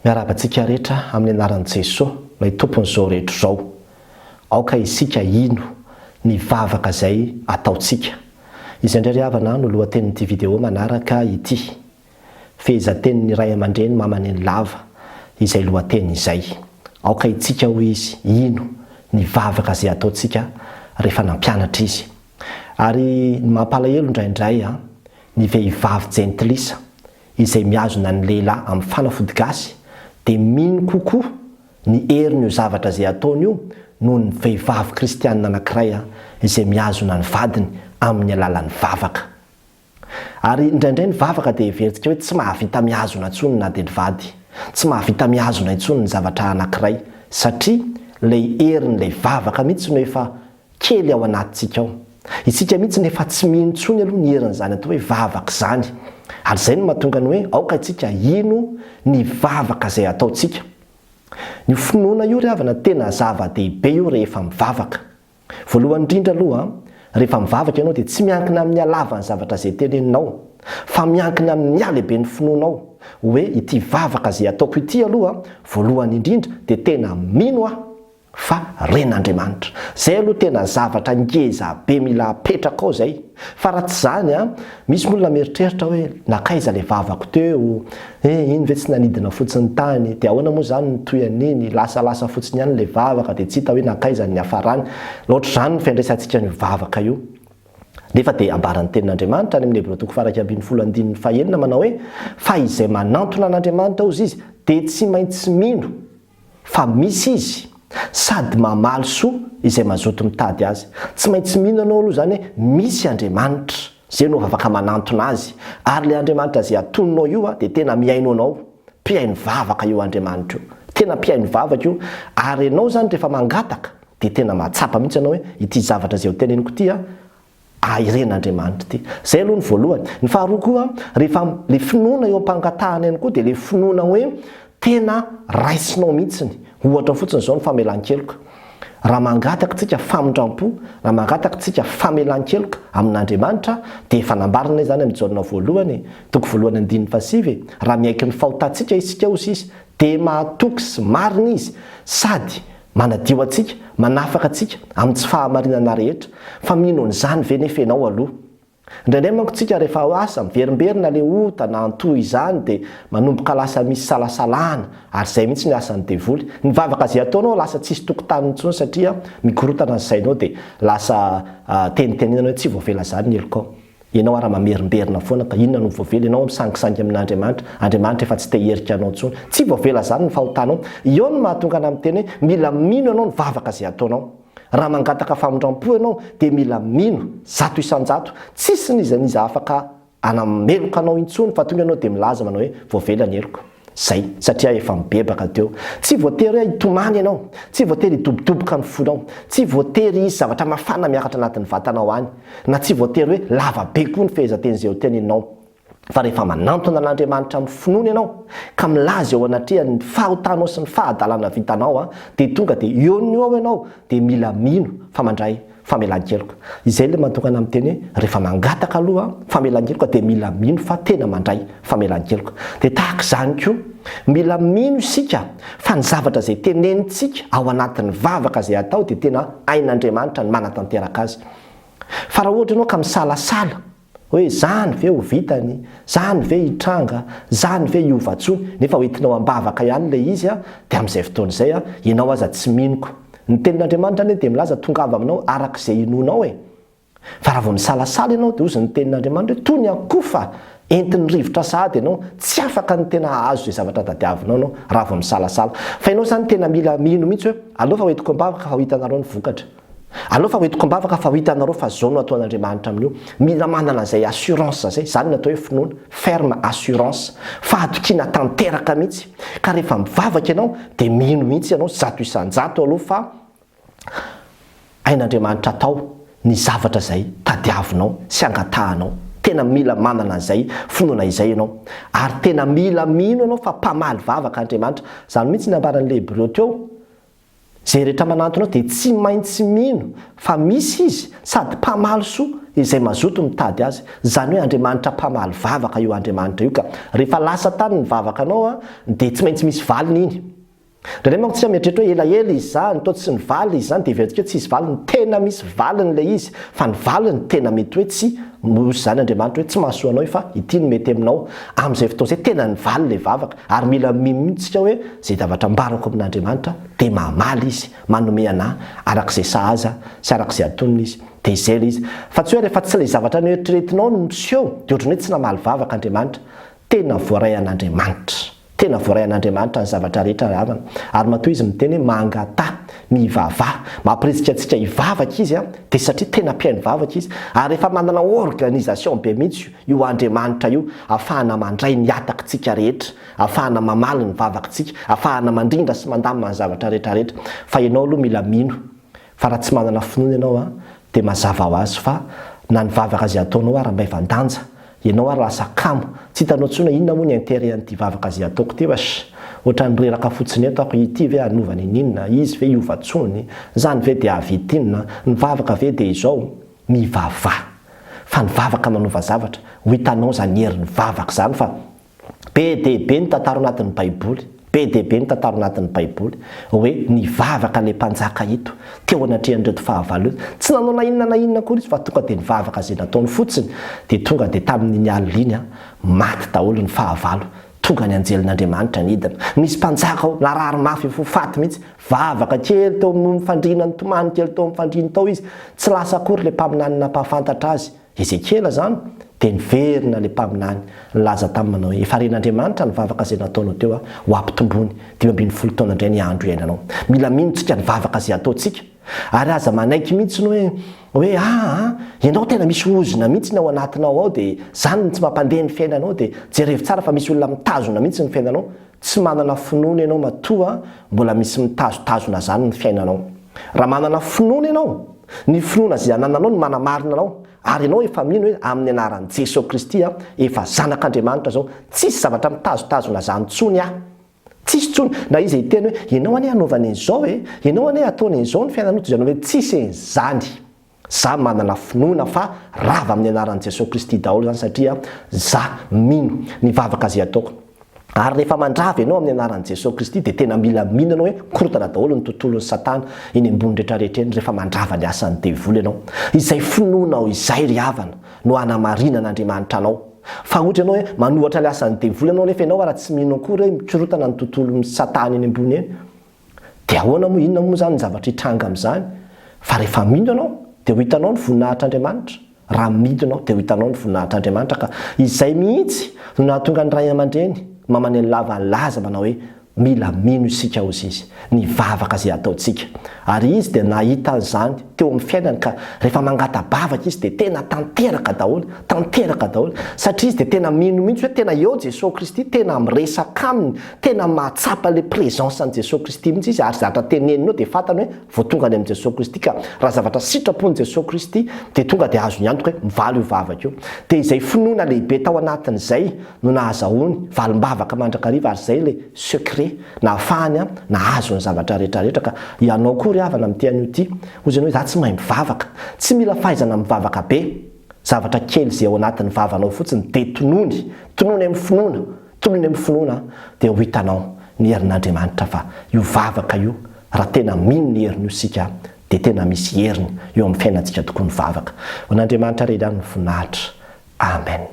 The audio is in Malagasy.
Miarabantsika rehetra amin'ny anaran'i Jesosy ilay tompon'izao rehetra izao. Aoka isika ino ny vavaka izay ataontsika. Izay indray ry havana no lohatenin'ity vidéo manaraka ity. Fehezantenin'ny ray aman-dreny maman'ny lava izay lohateny izay. Aoka itsika ho izy ino ny vavaka izay ataontsika rehefa nampianatra izy. Ary ny mampalahelo indraindray ny vehivavy jentilisa izay miazona ny lehilahy amin'ny fanafody gasy dia mino kokoa ny herin'io zavatra izay ataony io noho ny vehivavy kristianina anankiray izay miazona ny vadiny amin'ny alalan'ny vavaka. Ary indraindray ny vavaka dia heveritsika hoe tsy mahavita miazona intsony na dia ny vady, tsy mahavita miazona intsony ny zavatra anankiray satria ilay herin'ilay vavaka mihitsy no efa kely ao anatintsika ao. Isika mihitsy nefa tsy mino intsony aloha ny herin'izany atao hoe vavaka izany. Ary izay no mahatonga ny hoe aoka isika ino ny vavaka izay ataontsika. Ny finoana io ry havana tena zava-dehibe io rehefa mivavaka. Voalohany indrindra aloha rehefa mivavaka ianao dia tsy miankina amin'ny halavany zavatra izay teneninao, fa miankina amin'ny halehibe ny finoanao hoe ity vavaka izay ataoko ity aloha voalohany indrindra dia tena mino fa ren'Andriamanitra. Zay aloha tena zavatra ngeza be mila apetraka ao zay. Fa raha tsy zany misy olona mieritreritra hoe nakaiza ilay vavako teo, iny ve tsy nanidina fotsiny tany, dia ahoana moa zany nitoy an'iny, lasalasa fotsiny ihany ilay vavaka dia tsy hita hoe nakaiza ny hafarany. Loatra zany ny fiandraisantsika ny vavaka io. Nefa dia ambaran'ny tenin'Andriamanitra any amin'ny Hebreo 4:9 manao hoe fa izay manantona an'Andriamanitra ozy izy dia tsy maintsy mino fa misy izy sady mamaly soa izay mazoto mitady azy. Tsy maintsy mino anao aloha zany hoe misy Andriamanitra, zay no afaka manantona azy. Ary ilay Andriamanitra izay atononao io dia tena miaino anao, mpiaino vavaka io Andriamanitra io, tena mpiaino vavaka io. Ary ianao zany rehefa mangataka dia tena mahatsapa mihitsy anao hoe ity zavatra izay ho teneniko ity iren'Andriamanitra ity. Zay aloha ny voalohany. Ny faharoa koa rehefa le finoana eo am-pangatahana ihany koa dia le finoana hoe tena raisinao mihitsiny. Ohatra fotsiny izao ny famelan-keloka. Raha mangataka tsika famondram-po, raha mangataka tsika famelan-keloka amin'Andriamanitra dia efa nambarina izany amin'ny Jaona voalohany, toko voalohany 9:8. Raha miaiky ny fahotantsika isika ozy izy dia mahatoky sy marina izy sady manadio antsika, manafaka antsika amin'ny tsy fahamarinana rehetra. Fa mino an'izany ve nefa ianao aloha? Indraindray manko tsika rehefa ho asa miverimberina le ota na antohy izany dia manomboka lasa misy salasalana, ary izay mihitsy ny asan'ny devoly. Ny vavaka izay ataonao lasa tsisy tokotany intsony satria mikorotana ny sainao dia lasa tenitenenana hoe tsy voavela zany ny heloka ao. Ianao raha mamerimberina foana ka inona no voavela, ianao misangisangy amin'Andriamanitra, Andriamanitra efa tsy te herika anao intsony, tsy voavela zany ny fahotanao. Io no mahatonga ana amin'ny teny hoe mila mino ianao ny vavaka izay ataonao. Raha mangataka famondram-po ianao dia mila mino zato isan-jato, tsisy niza afaka anameloka anao intsony fa tonga ianao dia milaza manao hoe voavela ny heloka. Zay satria efa mibebaka teo. Tsy voatery hoe hitomany ianao, tsy voatery hidobodoboka ny fonao, tsy voatery isy zavatra mafana miakatra anatin'ny vatanao any, na tsy voatery hoe lava be koa ny fehezanteny izay ho teneninao. Fa rehefa manantona an'Andriamanitra amin'ny finoana ianao ka milaza eo anatrehany ny fahotanao sy ny fahadalana vitanao dia tonga dia eo ao ianao dia mila mino fa mandray famelan-keloka. Izay ilay mahatonga ana amin'ny teny hoe rehefa mangataka aloha famelan-keloka dia mila mino fa tena mandray famelan-keloka. Dia tahaka izany koa mila mino isika fa ny zavatra izay tenenintsika ao anatin'ny vavaka izay atao dia tena ain'Andriamanitra ny manatanteraka azy. Fa raha ohatra ianao ka misalasala hoe zany ve ho vitany, zany ve hitranga, zany ve hiovatsony, nefa hoentinao ambavaka ihany ilay izy dia amin'izay fotoana izay ianao aza tsy minoko. Ny tenin'Andriamanitra dia milaza tongava aminao arak'izay inonao Fa raha vao misalasala ianao dia ozy ny tenin'Andriamanitra hoe toy ny akoho fa entin'ny rivotra sahady ianao, tsy afaka ny tena azo izay zavatra tadiavinao ianao raha vao misalasala. Fa ianao zany tena mila mino mihitsy hoe aleo fa hoentiko ambavaka fa ho hitanareo ny vokatra. Aleo fa hoentiko ambavaka fa ho hitanareo fa zao no ataon'Andriamanitra amin'io. Mila manana izay assurance zay, zany no atao hoe finoana, ferme assurance, fa atokina tanteraka mihitsy. Ka rehefa mivavaka ianao dia mino mihitsy ianao zato isan-jato aloha fa ain'Andriamanitra atao ny zavatra izay tadiavinao sy angatahanao. Tena mila manana izay finoana izay ianao. Ary tena mila mino ianao fa mpamaly vavaka Andriamanitra. Zany mihitsy ny ambaran'ny Hebreo teo. Zay rehetra manantonao dia tsy maintsy mino fa misy izy sady mpamaly soa izay mazoto mitady azy. Zany hoe Andriamanitra mpamaly vavaka io Andriamanitra io, ka rehefa lasa tany ny vavaka anao a dia tsy maintsy misy valiny iny. Indray manko tsy mieritreritra hoe elaela izy zany, toa tsy ny valiny izy zany dia vetika tsy izy valiny, tena misy valiny ilay izy, fa ny valiny tena mety hoe tsy mosy zany Andriamanitra hoe tsy mahasoa anao fa ity no mety aminao. Amin'izay fotoana izay tena ny valiny ilay vavaka, ary mila mihitsika hoe zay zavatra mbarako amin'Andriamanitra dia mamaly izy, manome anahy arak'izay sahaza sy arak'izay atonony izy. Dia izay ilay izy. Fa tsy hoe rehefa tsy ilay zavatra noeritreretinao no miseho dia ohatrany hoe tsy namaly vavaka Andriamanitra. Tena voaray an'Andriamanitra. Tena voaray an'Andriamanitra ny zavatra rehetra ravana. Ary matoa izy miteny hoe mangata, mivavaha, mampirisika antsika hivavaka izy dia satria tena mpiaino vavaka izy. Ary rehefa manana organisation be mihitsy io Andriamanitra io, ahafahana mandray ny atakitsika rehetra, ahafahana mamaly ny vavakantsika, ahafahana mandrindra sy mandamina ny zavatra rehetrarehetra. Fa ianao aloha mila mino, fa raha tsy manana finoana ianao dia mazava ho azy fa na ny vavaka izay ataonao ary mba evan-danja, ianao ary lasa kamo, tsy hitanao intsony inona moa ny intérêt an'ity vavaka izay ataoko ty vash. Ohatra ny reraka fotsiny eto ako ity ve anovany ninona, izy ve iovatsony, zany ve dia avitinina, ny vavaka ve dia izao. Mivavaha. Fa ny vavaka manova zavatra, ho hitanao zany herin'ny vavaka zany fa be dia be ny tantara anatin'ny Baiboly. Be dia be ny tantara anatin'ny Baiboly hoe ny vavaka ilay mpanjaka ito teo anatrehan'ireto fahavalo io, tsy nanao na inona koa izy fa tonga dia ny vavaka izay nataony fotsiny dia tonga dia tamin'ny alina iny maty daholo ny fahavalo, tonga ny anjelin'Andriamanitra nidina. Misy mpanjaka ao narary mafy fo faty mihitsy, vavaka kely teo amin'ny fandriana ny tomany kely teo amin'ny fandriany tao izy, tsy lasa akory ilay mpaminany nampahafantatra azy. Ezekela zany dia niverina ilay mpaminany nilaza tamin'ny manao efa ren'Andriamanitra ny vavaka izay nataonao teo ho ampitombony 5 taona indray ny andro iainanao. Mila minotsika ny vavaka izay ataontsika. Ary aza manaiky mihitsy hoe ianao tena misy ozona mihitsy ao anatinao ao dia zany tsy mampandeha ny fiainanao, dia jerevo tsara fa misy olona mitazona mihitsy ny fiainanao. Tsy manana finoana ianao matoa mbola misy mitazotazona zany ny fiainanao. Raha manana finoana ianao, ny finoana izay anananao no manamarina anao, ary ianao efa mino hoe amin'ny anaran'i Jesosy Kristy efa zanak'Andriamanitra zao, tsisy zavatra mitazotazona zany tsony tsisy tsony. Na izy hiteny hoe ianao anie anaovany an'izao ianao anie ataony an'izao ny fiainanao, toy izany hoe tsisy an'izany. Za manana finoana fa rava amin'ny anaran'i Jesosy Kristy daholo zany satria za mino ny vavaka izay ataoko. Ary rehefa mandrava ianao amin'ny anaran'i Jesosy Kristy dia tena mila mino ianao hoe korotana daholo ny tontolon'ny Satana eny ambony rehetrarehetra eny rehefa mandrava ny asan'ny devoly ianao. Izay finoanao izay ry havana no hanamarinan'Andriamanitra anao. Fa ohatra ianao hoe manohatra ny asan'ny devoly ianao nefa ianao raha tsy mino akory hoe mikorotana ny tontolon'ny Satana eny ambony eny, dia ahoana moa, inona moa zany ny zavatra hitranga amin'izany? Fa rehefa mino ianao dia ho hitanao ny voninahitr'Andriamanitra. Raha midina dia ho hitanao ny voninahitr'Andriamanitra, ka izay mihitsy no nahatonga ny ray aman-dreny maman'ny lava laza manao hoe mila mino isika ozy izy ny vavaka izay ataontsika. Ary izy dia nahita an'izany teo amin'ny fiainany, ka rehefa mangata-bavaka izy dia tena tanteraka daholo satria izy dia tena mino mihitsy hoe tena eo Jesosy Kristy, tena miresaka aminy, tena mahatsapa ilay présence an'i Jesosy Kristy mihitsy izy. Ary zavatra teneninao dia fantany hoe vao tonga any amin'ny Jesosy Kristy, ka raha zavatra sitrapony Jesosy Kristy dia tonga dia azo ny antoka hoe mivaly io vavaka io. Dia izay finoana lehibe tao anatin'izay no nahazahoany valim-bavaka mandrakariva, ary izay ilay secret nahafahany nahazo ny zavatra rehetrarehetra. Ka ianao koa ry havana amin'ny tean'io ity, ozany hoe za tsy mahay mivavaka, tsy mila fahaizana mivavaka be, zavatra kely izay ao anatin'ny vavanao fotsiny dia tonony amin'ny finoana dia ho hitanao ny herin'Andriamanitra fa io vavaka io, raha tena mino ny heriny io sika dia tena misy heriny eo amin'ny fiainantsika tokoa ny vavaka. Ho an'Andriamanitra reny ihany ny voninahitra. Amen.